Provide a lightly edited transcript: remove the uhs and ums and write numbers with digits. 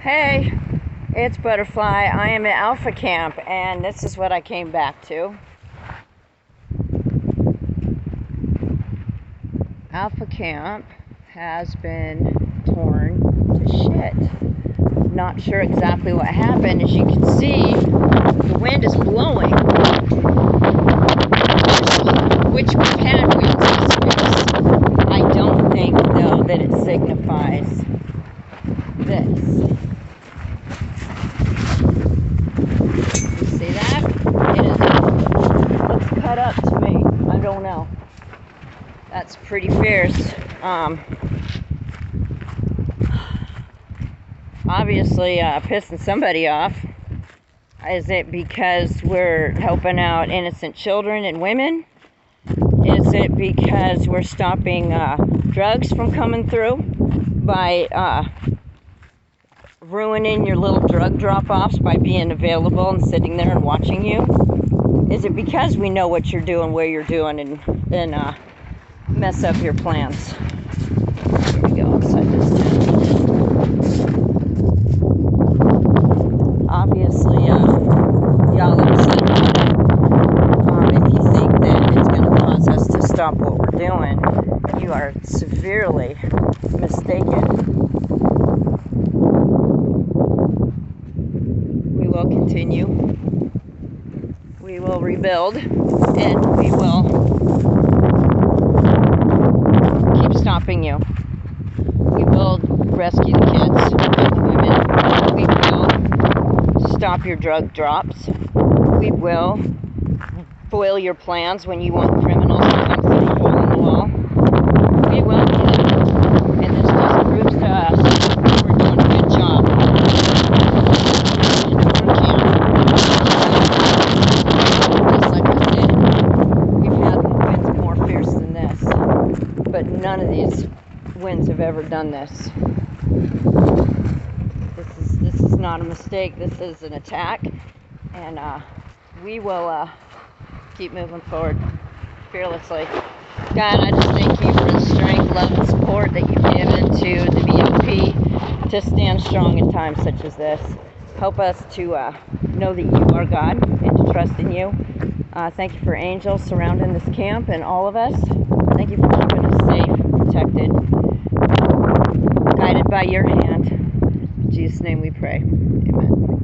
Hey, it's Butterfly. I am at Alpha Camp, and this is what I came back to. Alpha Camp has been torn to shit. Not sure exactly what happened. As you can see, the wind is blowing. Which we've had winds this week. I don't think, though, that it signifies this. You see that? It looks cut up to me. I don't know. That's pretty fierce. Obviously pissing somebody off. Is it because we're helping out innocent children and women? Is it because we're stopping drugs from coming through by ruining your little drug drop-offs by being available and sitting there and watching you? Is it because we know what you're doing, where you're doing, and mess up your plans? Here we go, upside this tent. Obviously, y'all upset about it. If you think that it's going to cause us to stop what we're doing, you are severely mistaken. We will continue. We will rebuild, and we will keep stopping you. We will rescue the kids and the women. We will stop your drug drops. We will foil your plans when you want criminals to come through the hole in the wall. We will do that. And this just proves to us that we're doing a good job. Just like I said, we've had winds more fierce than this. But none of these winds have ever done this. This is not a mistake. This is an attack. And we will keep moving forward fearlessly. God, I just thank you for the strength, love, and support that you've given to the BOP to stand strong in times such as this. Help us to know that you are God and to trust in you. Thank you for angels surrounding this camp and all of us. Thank you for keeping us safe, protected, guided by your hand. In Jesus' name we pray. Amen.